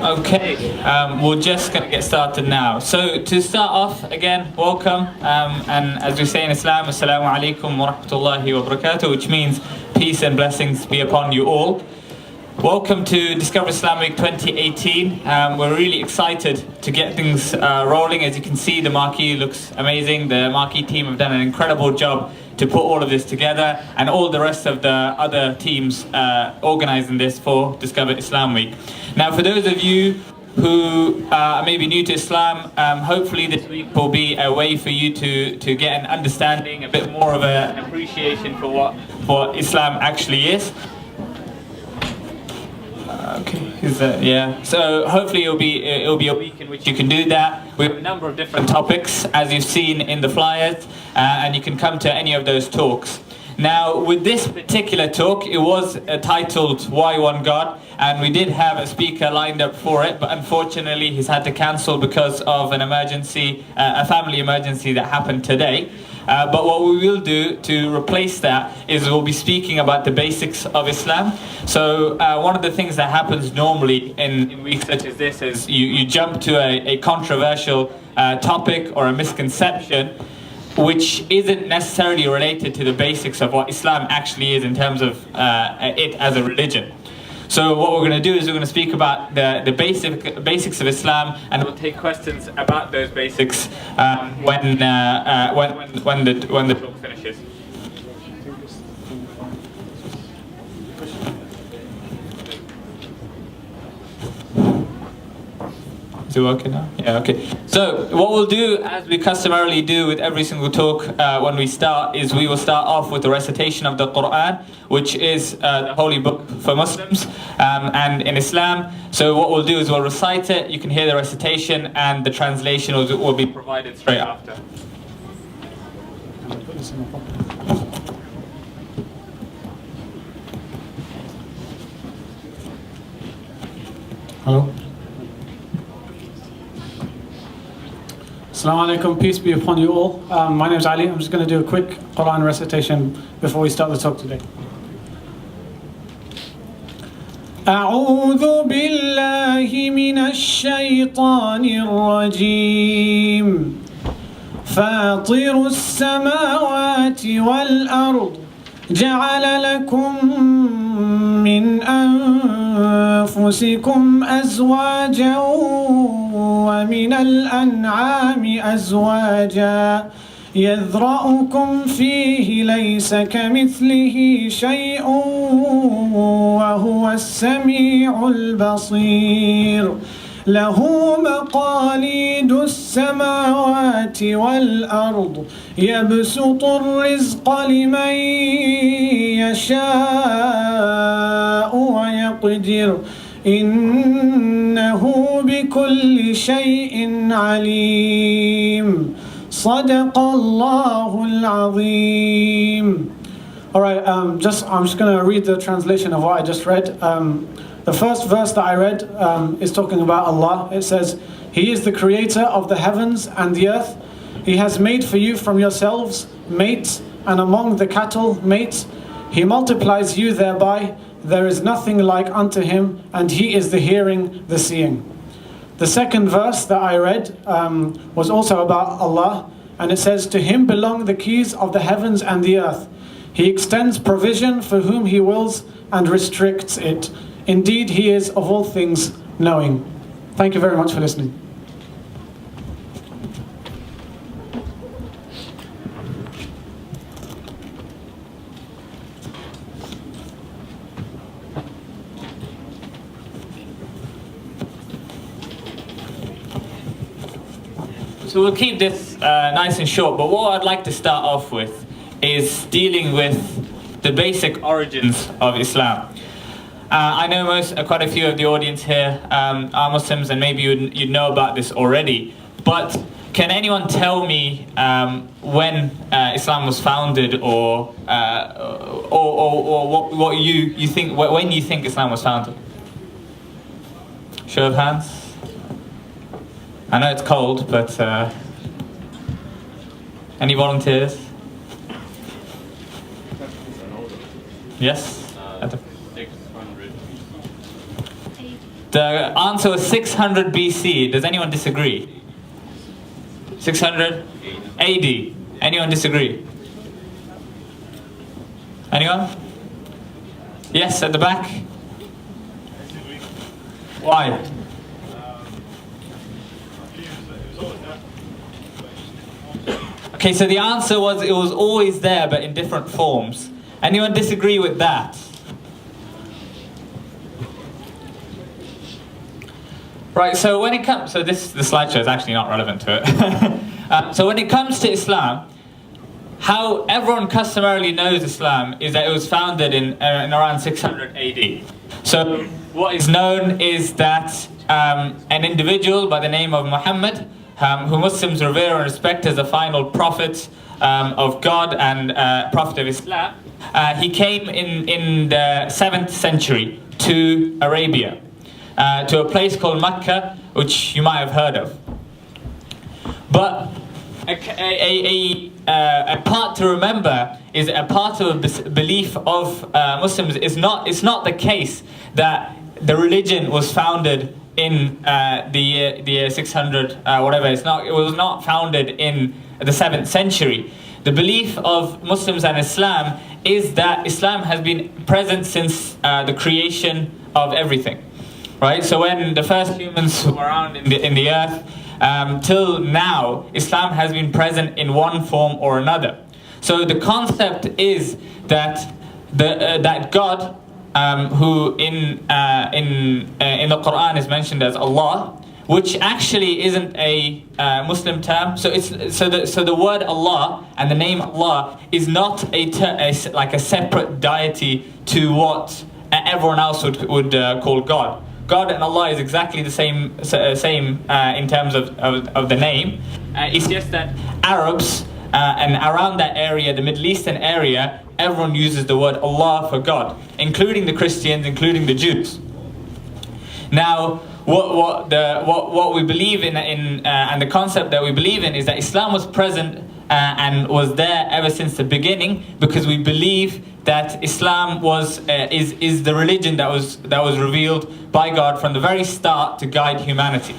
Okay, we're just going to get started now. So to start off, again, welcome. And as we say in Islam, Assalamu alaikum wa rahmatullahi wa barakatuh, which means peace and blessings be upon you all. Welcome to Discover Islam Week 2018. We're really excited to get things rolling. As you can see, the marquee looks amazing. The marquee team have done an incredible job to put all of this together, and all the rest of the other teams organizing this for Discover Islam Week. Now, for those of you who are maybe new to Islam, hopefully this week will be a way for you to get an understanding, a bit more of an appreciation for what Islam actually is. Okay, So hopefully it'll be a week in which you can do that. We have a number of different topics, as you've seen in the flyers, and you can come to any of those talks. Now, with this particular talk, it was titled "Why One God," and we did have a speaker lined up for it, but unfortunately he's had to cancel because of an emergency, a family emergency that happened today. But what we will do to replace that is we'll be speaking about the basics of Islam. So one of the things that happens normally in weeks such as this is you jump to a controversial topic or a misconception which isn't necessarily related to the basics of what Islam actually is in terms of it as a religion. So what we're going to do is we're going to speak about the basics of Islam, and we'll take questions about those basics when the talk finishes. Is it working now? Yeah, okay. So what we'll do, as we customarily do with every single talk when we start, is we will start off with the recitation of the Quran, which is the holy book for Muslims and in Islam. So what we'll do is we'll recite it, you can hear the recitation, and the translation will be provided straight after. Hello. Assalamu alaikum, peace be upon you all. My name is Ali. I'm just going to do a quick Quran recitation before we start the talk today. أعوذ بالله من الشيطان الرجيم فاطر السماوات والأرض جعل لكم من أنفسكم أزواجا ومن الأنعام أزواجا يذرأكم فيه ليس كمثله شيء وهو السميع البصير له مقاليد السماوات والأرض يبسط الرزق لمن يشاء ويقدر إنه بكل شيء عليم صدق الله العظيم. Alright, I'm just going to read the translation of what I just read. The first verse that I read is talking about Allah. It says, He is the creator of the heavens and the earth. He has made for you from yourselves mates, and among the cattle mates. He multiplies you thereby. There is nothing like unto Him, and He is the hearing, the seeing. The second verse that I read was also about Allah, and it says, To Him belong the keys of the heavens and the earth. He extends provision for whom He wills and restricts it. Indeed, He is of all things knowing. Thank you very much for listening. So we'll keep this nice and short, but what I'd like to start off with is dealing with the basic origins of Islam. I know quite a few of the audience here are Muslims, and maybe you'd know about this already, but can anyone tell me when Islam was founded, or what you think, when you think Islam was founded? Show of hands. I know it's cold, but any volunteers? Yes? 600. The answer was 600 BC. Does anyone disagree? 600 AD. Anyone disagree? Anyone? Yes, at the back. Why? Okay, so the answer was it was always there, but in different forms. Anyone disagree with that? Right, so when it comes, the slideshow is actually not relevant to it. So when it comes to Islam, how everyone customarily knows Islam is that it was founded in around 600 AD. So what is known is that an individual by the name of Muhammad, who Muslims revere and respect as the final prophet of God and prophet of Islam, he came in the 7th century to Arabia. To a place called Mecca, which you might have heard of. But a part to remember is a part of the belief of Muslims is not. It's not the case that the religion was founded in the year 600 whatever. It's not. It was not founded in the 7th century. The belief of Muslims and Islam is that Islam has been present since the creation of everything. Right, so when the first humans were around in the earth, till now, Islam has been present in one form or another. So the concept is that that God, who in the Quran is mentioned as Allah, which actually isn't a Muslim term. So the word Allah and the name Allah is not like a separate deity to what everyone else would call God. God and Allah is exactly the same in terms of the name. It's just that Arabs and around that area, the Middle Eastern area, everyone uses the word Allah for God, including the Christians, including the Jews. Now, what we believe in and the concept that we believe in is that Islam was present and was there ever since the beginning, because we believe that Islam is the religion that was revealed by God from the very start to guide humanity.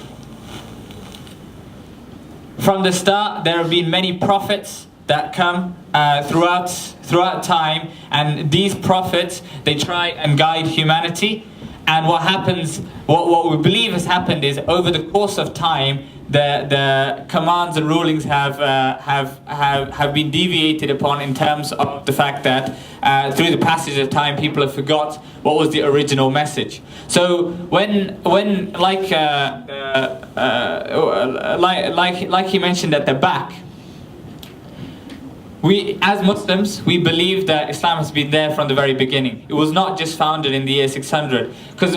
From the start, there have been many prophets that come throughout time, and these prophets, they try and guide humanity. And what happens, what we believe has happened is, over the course of time, the commands and rulings have been deviated upon, in terms of the fact that through the passage of time, people have forgot what was the original message. So when like he mentioned at the back, we, as Muslims, we believe that Islam has been there from the very beginning. It was not just founded in the year 600, because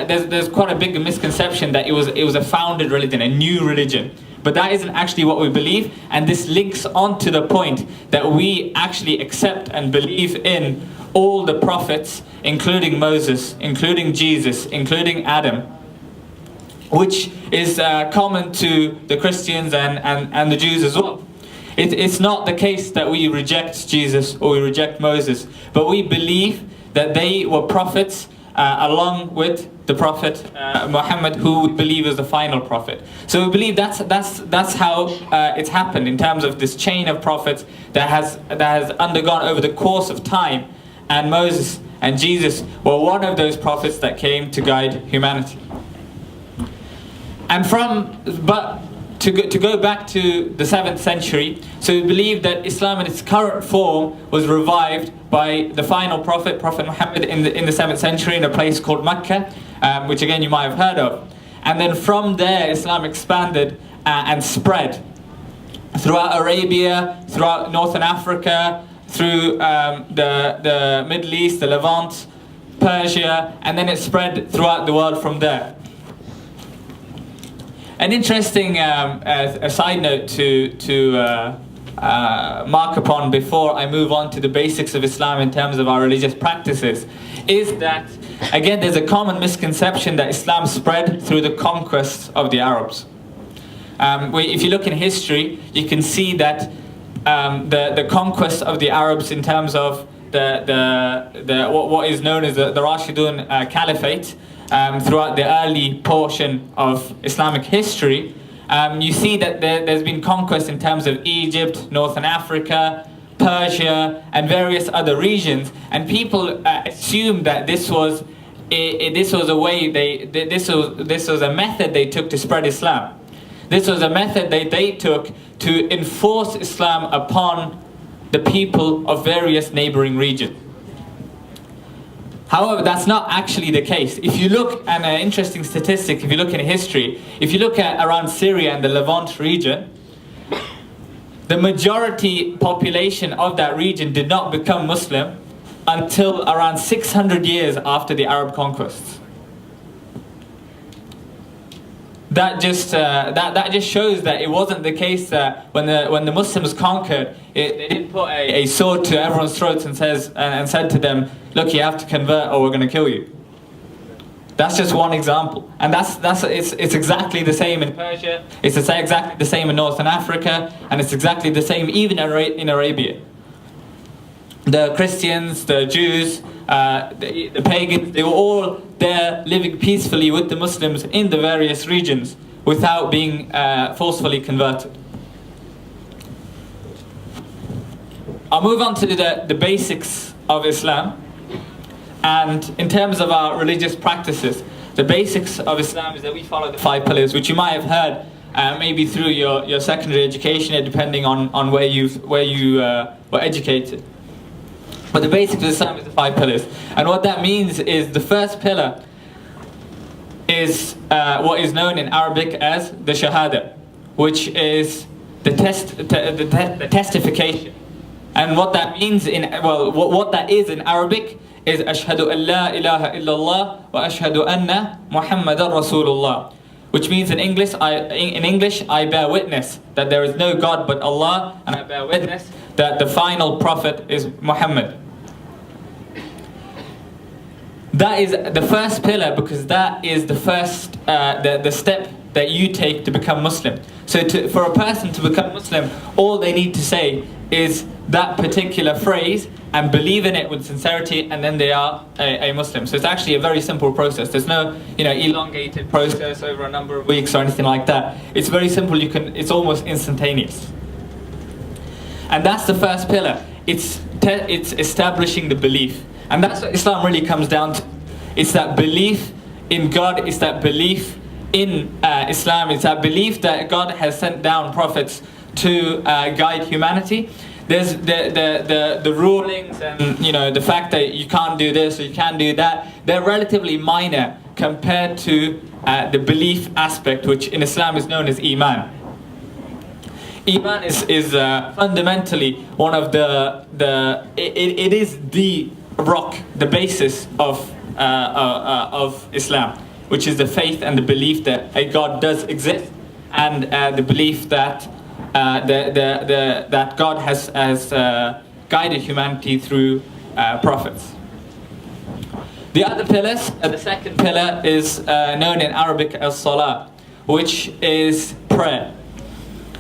there's quite a big misconception that it was a founded religion, a new religion. But that isn't actually what we believe, and this links on to the point that we actually accept and believe in all the prophets, including Moses, including Jesus, including Adam, which is common to the Christians and the Jews as well. It's not the case that we reject Jesus or we reject Moses, but we believe that they were prophets along with the prophet Muhammad, who we believe is the final prophet. So we believe that's how it's happened in terms of this chain of prophets that has undergone over the course of time, and Moses and Jesus were one of those prophets that came to guide humanity. And to go back to the 7th century, so we believe that Islam in its current form was revived by the final prophet, Prophet Muhammad, in the 7th century in a place called Mecca, which again you might have heard of. And then from there, Islam expanded and spread throughout Arabia, throughout Northern Africa, through the Middle East, the Levant, Persia, and then it spread throughout the world from there. An interesting a side note to mark upon before I move on to the basics of Islam in terms of our religious practices is that, again, there's a common misconception that Islam spread through the conquests of the Arabs. If you look in history, you can see that the conquest of the Arabs in terms of what is known as the Rashidun Caliphate, throughout the early portion of Islamic history, you see that there's been conquest in terms of Egypt, Northern Africa, Persia, and various other regions, and people assumed that this was a way this was a method they took to spread Islam. This was a method they took to enforce Islam upon the people of various neighboring regions. However, that's not actually the case. If you look at an interesting statistic, if you look in history, if you look at around Syria and the Levant region, the majority population of that region did not become Muslim until around 600 years after the Arab conquests. That just shows that it wasn't the case that when the Muslims conquered, they didn't put a sword to everyone's throats and said to them, "Look, you have to convert, or we're going to kill you." That's just one example, and it's exactly the same in Persia. It's exactly the same in Northern Africa, and it's exactly the same even in Arabia. The Christians, the Jews, the pagans, they were all there living peacefully with the Muslims in the various regions without being forcefully converted. I'll move on to the basics of Islam. And in terms of our religious practices, the basics of Islam is that we follow the 5 pillars, which you might have heard maybe through your secondary education, depending on where you were educated. But the basics of Islam is the 5 pillars. And what that means is the first pillar is what is known in Arabic as the Shahada, which is the testification. And what that means what that is in Arabic is Ashhadu an la ilaha illallah wa ashhadu anna Muhammadan Rasulullah, which means in English I bear witness that there is no God but Allah, and I bear witness that the final prophet is Muhammad. That is the first pillar, because that is the first the step that you take to become Muslim. So for a person to become Muslim, all they need to say is that particular phrase and believe in it with sincerity, and then they are a Muslim. So it's actually a very simple process. There's no elongated process over a number of weeks or anything like that. It's very simple. It's almost instantaneous. And that's the first pillar. It's establishing the belief. And that's what Islam really comes down to. It's that belief in God. It's that belief in Islam. It's that belief that God has sent down prophets to guide humanity. There's the rulings and the fact that you can't do this or you can't do that. They're relatively minor compared to the belief aspect, which in Islam is known as Iman. Iman is fundamentally one of it is the rock, the basis of Islam, which is the faith and the belief that a God does exist, and the belief that that God has guided humanity through prophets. The other pillars, the second pillar is known in Arabic as Salah, which is prayer.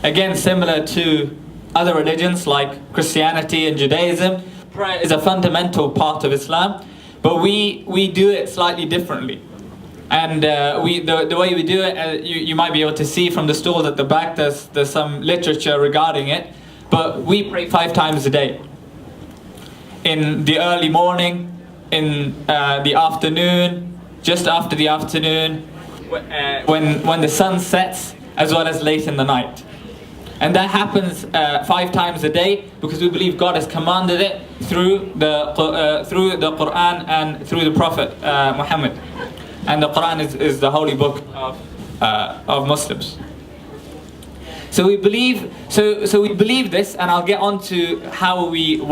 Again, similar to other religions like Christianity and Judaism, prayer is a fundamental part of Islam, but we do it slightly differently. And the way we do it, you might be able to see from the stall at the back, there's some literature regarding it, but we pray 5 times a day. In the early morning, in the afternoon, just after the afternoon, when the sun sets, as well as late in the night. And that happens 5 times a day because we believe God has commanded it through the Quran and through the Prophet Muhammad. And the Quran is the holy book of Muslims. So we believe this, and I'll get on to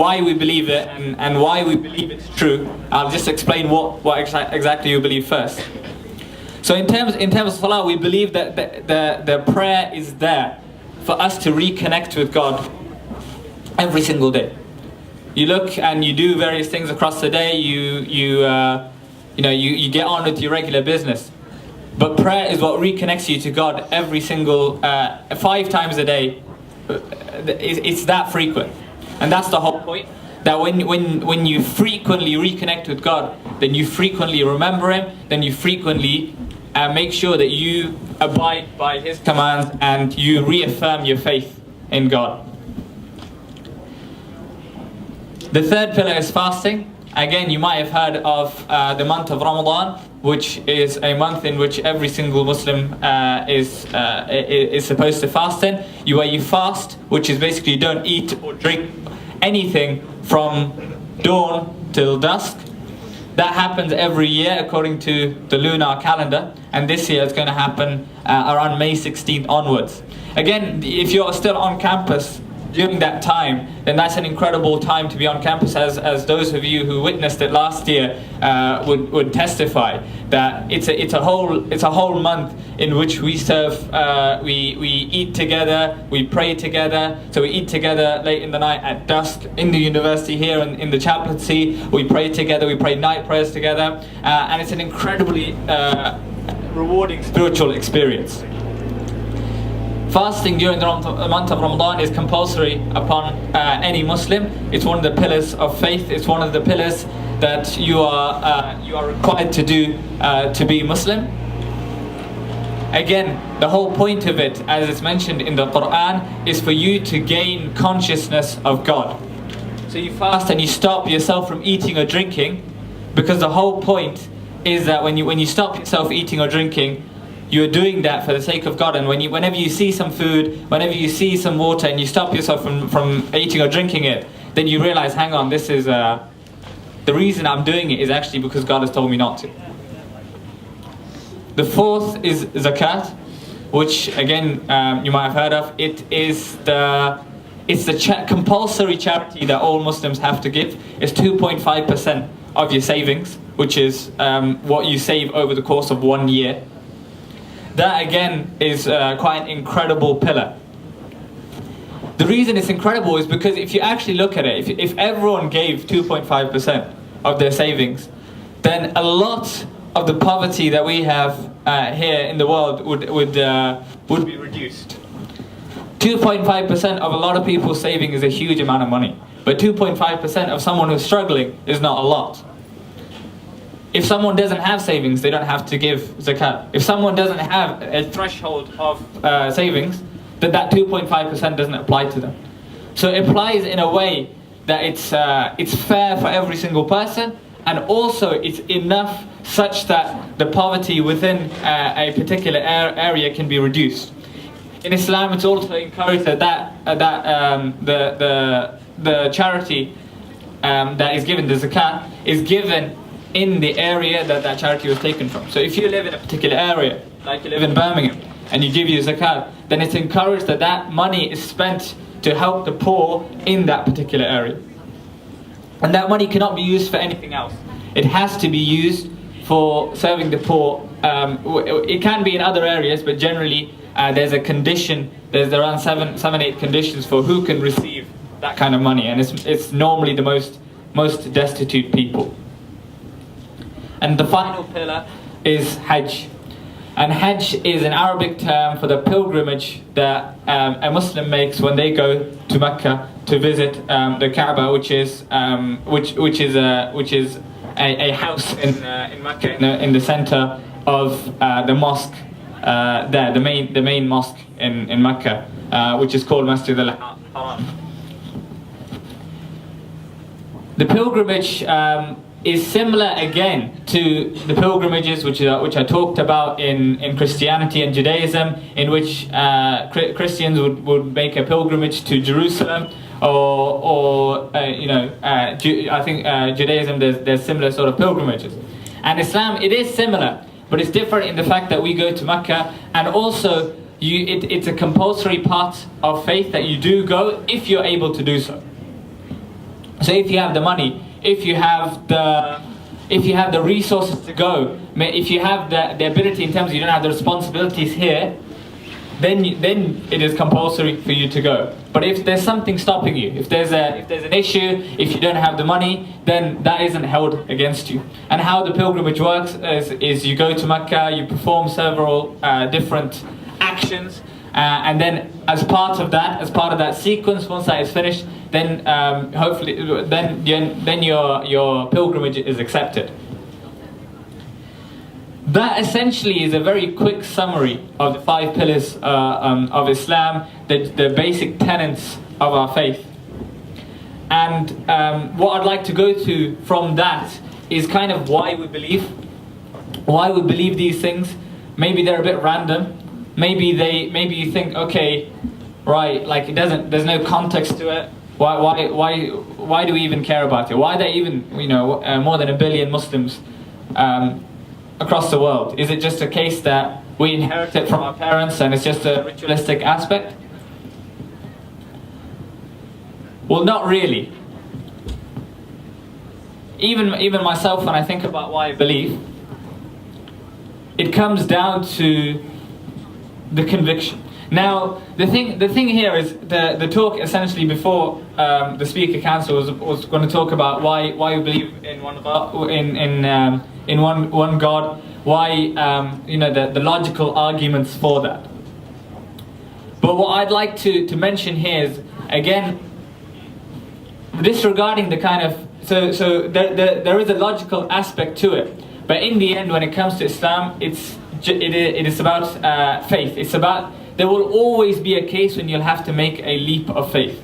why we believe it and why we believe it's true. I'll just explain what exactly you believe first. So in terms of salah, we believe that the prayer is there for us to reconnect with God every single day. You look and you do various things across the day. You get on with your regular business. But prayer is what reconnects you to God every single 5 times a day. It's that frequent, and that's the whole point. That when you frequently reconnect with God, then you frequently remember him, then you frequently make sure that you abide by his commands and you reaffirm your faith in God. The third pillar is fasting. Again, you might have heard of the month of Ramadan, which is a month in which every single Muslim is supposed to fast in. Where you fast, which is basically you don't eat or drink anything from dawn till dusk. That happens every year according to the lunar calendar, and this year it's going to happen around May 16th onwards. Again, if you're still on campus during that time, then that's an incredible time to be on campus, as those of you who witnessed it last year would testify that it's a whole month in which we serve, we eat together, we pray together. So we eat together late in the night at dusk in the university here and in the chaplaincy. We pray together, we pray night prayers together, and it's an incredibly rewarding spiritual experience. Fasting during the month of Ramadan is compulsory upon any Muslim. It's one of the pillars of faith. It's one of the pillars that you are required to do to be Muslim. Again, the whole point of it, as it's mentioned in the Quran, is for you to gain consciousness of God. So you fast and you stop yourself from eating or drinking, because the whole point is that when you stop yourself eating or drinking, you're doing that for the sake of God. And whenever you see some food, whenever you see some water, and you stop yourself from eating or drinking it, then you realize, hang on, this is the reason I'm doing it is actually because God has told me not to. The fourth is zakat, which again you might have heard of. It's the compulsory charity that all Muslims have to give. It's 2.5% of your savings, which is what you save over the course of 1 year. That again is quite an incredible pillar. The reason it's incredible is because if you actually look at it, if everyone gave 2.5% of their savings, then a lot of the poverty that we have here in the world would be reduced. 2.5% of a lot of people's saving is a huge amount of money, but 2.5% of someone who's struggling is not a lot. If someone doesn't have savings, they don't have to give zakat. If someone doesn't have a threshold of savings, then that 2.5% doesn't apply to them. So it applies in a way that it's fair for every single person, and also it's enough such that the poverty within a particular area can be reduced. In Islam, it's also encouraged that the charity that is given, the zakat, is given in the area that charity was taken from. So if you live in a particular area, like you live in Birmingham, and you give your zakat, then it's encouraged that money is spent to help the poor in that particular area. And that money cannot be used for anything else. It has to be used for serving the poor. It can be in other areas, but generally there's a condition, there's around 7-8 conditions for who can receive that kind of money, and it's normally the most destitute people. And the final pillar is Hajj. And Hajj is an Arabic term for the pilgrimage that a Muslim makes when they go to Mecca to visit the Kaaba, which is a house in Mecca, in the center of the mosque there, the main mosque in Mecca, which is called Masjid al-Haram. The pilgrimage is similar again to the pilgrimages which I talked about in Christianity and Judaism, in which Christians would make a pilgrimage to Jerusalem, or I think Judaism there's similar sort of pilgrimages, and Islam, it is similar, but it's different in the fact that we go to Mecca, and also it's a compulsory part of faith that you do go if you're able to do so. So if you have the money, if you have the resources to go, if you have the ability in terms of you don't have the responsibilities here, then it is compulsory for you to go. But if there's something stopping you, if there's an issue, if you don't have the money, then that isn't held against you. And how the pilgrimage works is you go to Mecca, you perform several different actions, and then as part of that sequence, once that is finished, then hopefully then your pilgrimage is accepted. That essentially is a very quick summary of the 5 pillars of Islam, the basic tenets of our faith. And what I'd like to go to from that is kind of why we believe these things. Maybe they're a bit random. Maybe you think, okay, right, like there's no context to it. Why do we even care about it? Why are there even more than 1 billion Muslims across the world? Is it just a case that we inherit it from our parents and it's just a ritualistic aspect? Well, not really. Even myself, when I think about why I believe, it comes down to the conviction. Now, the thing here is the talk essentially before the speaker council was going to talk about why we believe in one God, in one God, why the logical arguments for that. But what I'd like to mention here is, again, disregarding the kind of there is a logical aspect to it, but in the end, when it comes to Islam, it is about faith. It's about, there will always be a case when you'll have to make a leap of faith.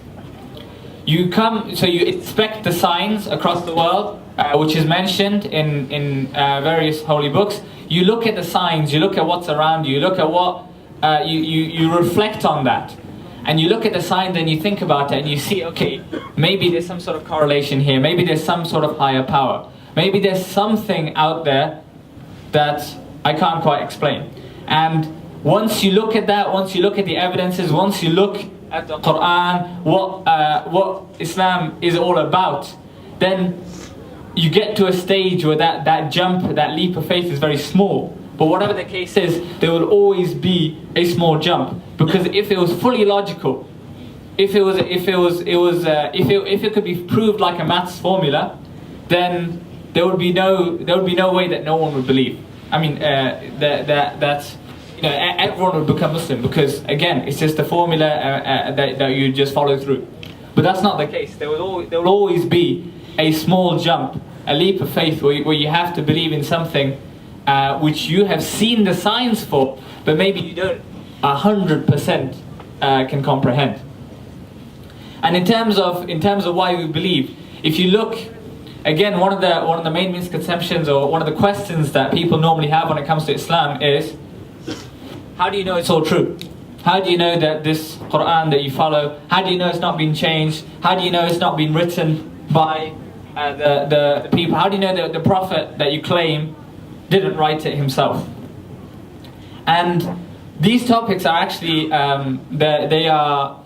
You inspect the signs across the world, which is mentioned in various holy books. You look at the signs, you look at what's around you, you look at what you reflect on that. And you look at the signs and you think about it and you see, okay, maybe there's some sort of correlation here. Maybe there's some sort of higher power. Maybe there's something out there that I can't quite explain. And once you look at that, once you look at the evidences, once you look at the Quran, what Islam is all about, then you get to a stage where that jump, that leap of faith is very small. But whatever the case is, there will always be a small jump, because if it was fully logical, if it could be proved like a maths formula, then there would be no way that no one would believe. I mean, everyone would become Muslim, because again, it's just a formula that you just follow through. But that's not the case. There will always be a small jump, a leap of faith, where you have to believe in something which you have seen the signs for, but maybe you don't 100% can comprehend. And in terms of why we believe, if you look, again, one of the main misconceptions, or one of the questions that people normally have when it comes to Islam is, how do you know it's all true? How do you know that this Quran that you follow, how do you know it's not been changed? How do you know it's not been written by the people? How do you know that the Prophet that you claim didn't write it himself? And these topics are actually they are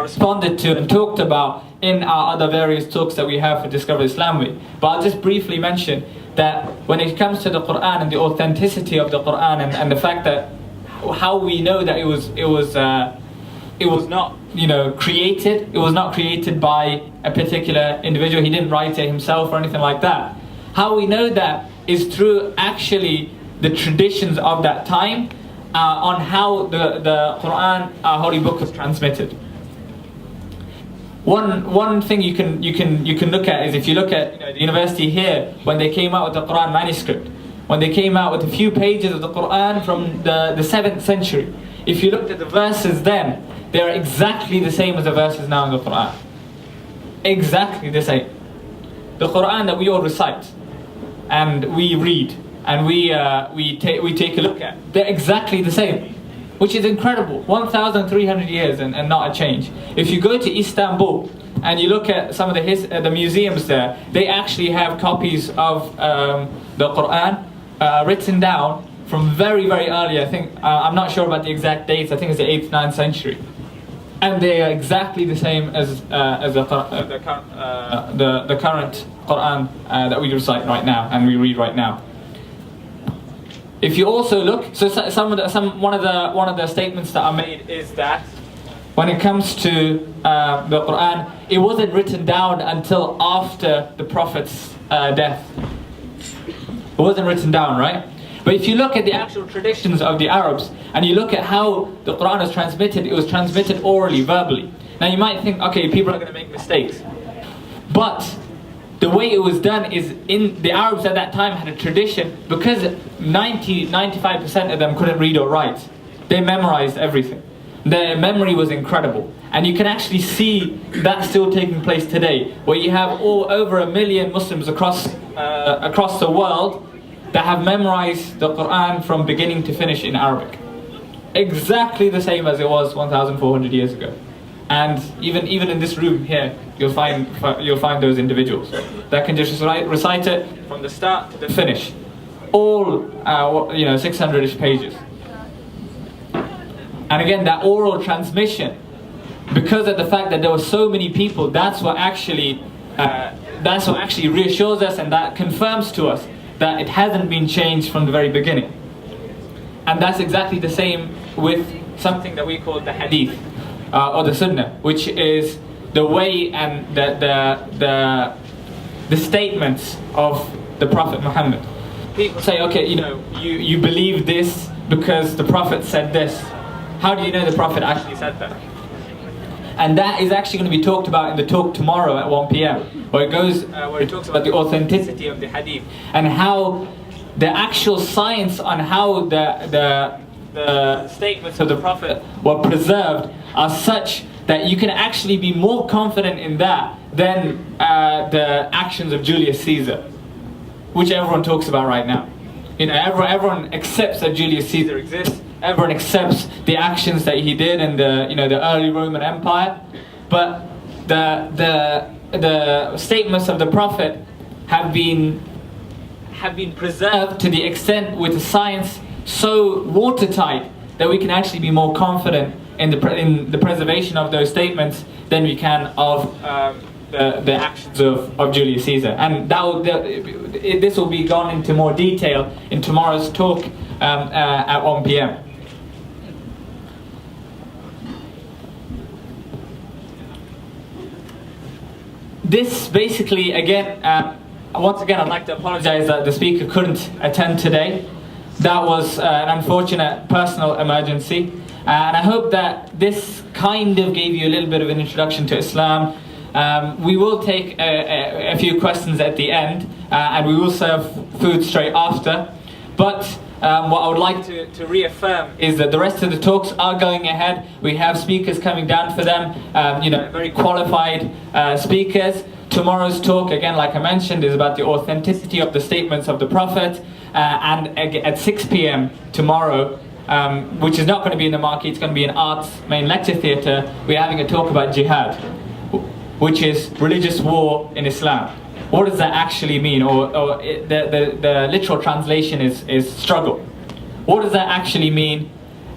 responded to and talked about in our other various talks that we have for Discover Islam Week. But I'll just briefly mention that when it comes to the Quran and the authenticity of the Quran, and the fact that how we know that it was not created. It was not created by a particular individual. He didn't write it himself or anything like that. How we know that is through actually the traditions of that time, on how the Quran, our holy book, was transmitted. One thing you can look at is, if you look at the university here, when they came out with the Quran manuscript, when they came out with a few pages of the Quran from the 7th century, if you looked at the verses then, they are exactly the same as the verses now in the Quran. Exactly the same. The Quran that we all recite and we read and we take a look at, they're exactly the same, which is incredible. 1,300 years and not a change. If you go to Istanbul and you look at some of the museums there, they actually have copies of the Quran written down from very, very early. I think I'm not sure about the exact dates. I think it's the 8th, 9th century, and they are exactly the same as the current Quran that we recite right now and we read right now. If you also look, so one of the statements that are made is that when it comes to the Quran, it wasn't written down until after the Prophet's death. It wasn't written down, right? But if you look at the actual traditions of the Arabs, and you look at how the Quran was transmitted, it was transmitted orally, verbally. Now you might think, okay, people are going to make mistakes. But the way it was done is, in the Arabs at that time had a tradition, because 95% of them couldn't read or write. They memorized everything. Their memory was incredible. And you can actually see that still taking place today, where you have over 1 million Muslims across the world that have memorized the Quran from beginning to finish in Arabic. Exactly the same as it was 1,400 years ago. And even in this room here, you'll find those individuals that can just recite it from the start to the finish, all 600-ish pages. And again, that oral transmission, because of the fact that there were so many people, that's what actually reassures us, and that confirms to us that it hasn't been changed from the very beginning. And that's exactly the same with something that we call the hadith, or the sunnah, which is the way and the statements of the Prophet Muhammad. People say, okay, you believe this because the Prophet said this. How do you know the Prophet actually said that? And that is actually going to be talked about in the talk tomorrow at 1 p.m. where it talks about the authenticity of the hadith, and how the actual science on how the statements of the Prophet were preserved are such that you can actually be more confident in that than the actions of Julius Caesar, which everyone talks about right now. Everyone accepts that Julius Caesar exists. Everyone accepts the actions that he did in the early Roman Empire, but the statements of the Prophet have been preserved to the extent with the science so watertight that we can actually be more confident in the preservation of those statements than we can of the actions of Julius Caesar. And this will be gone into more detail in tomorrow's talk at 1 p.m. This basically, once again, I'd like to apologize that the speaker couldn't attend today. That was an unfortunate personal emergency. And I hope that this kind of gave you a little bit of an introduction to Islam. We will take a few questions at the end, and we will serve food straight after. But what I would like to reaffirm is that the rest of the talks are going ahead. We have speakers coming down for them, very qualified speakers. Tomorrow's talk, again, like I mentioned, is about the authenticity of the statements of the Prophet. And at 6 p.m. tomorrow, which is not going to be in the market, it's going to be in Arts Main Lecture Theatre, we're having a talk about jihad, which is religious war in Islam. What does that actually mean? Or the literal translation is struggle. What does that actually mean?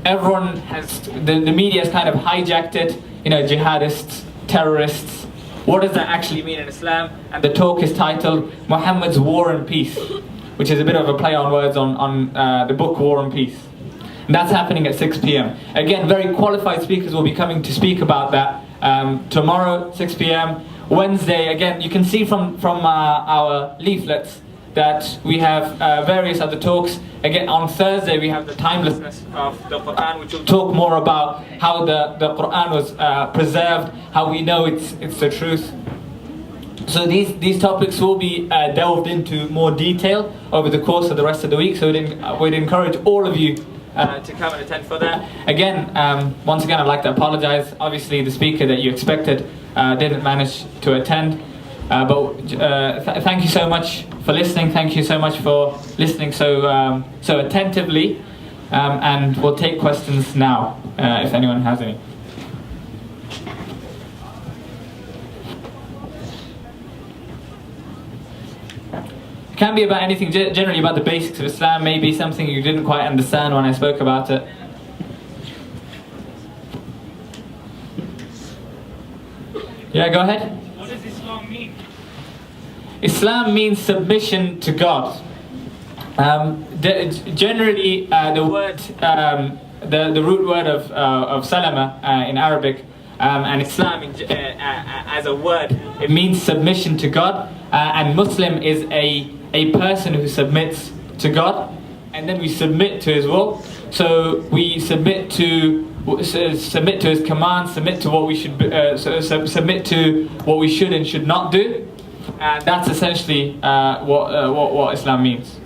Everyone has, the media has kind of hijacked it, jihadists, terrorists. What does that actually mean in Islam? And the talk is titled Muhammad's War and Peace, which is a bit of a play on words on the book War and Peace. And that's happening at 6 p.m. Again, very qualified speakers will be coming to speak about that tomorrow, 6 p.m. Wednesday, again, you can see from our leaflets that we have various other talks. Again, on Thursday we have the timelessness of the Quran, which will talk more about how the Quran was preserved, how we know it's the truth. So these topics will be delved into more detail over the course of the rest of the week. So we'd encourage all of you to come and attend for that. Again, once again, I'd like to apologize. Obviously, the speaker that you expected didn't manage to attend. Thank you so much for listening. Thank you so much for listening so attentively. And we'll take questions now, if anyone has any. It can be about anything, generally about the basics of Islam, maybe something you didn't quite understand when I spoke about it. Yeah, go ahead. What does Islam mean? Islam means submission to God. Generally, the word, the root word of salama in Arabic, and Islam as a word, it means submission to God. And Muslim is a person who submits to God, and then we submit to His will. So we submit to His commands, submit to what we should, submit to what we should and should not do. And that's essentially what Islam means.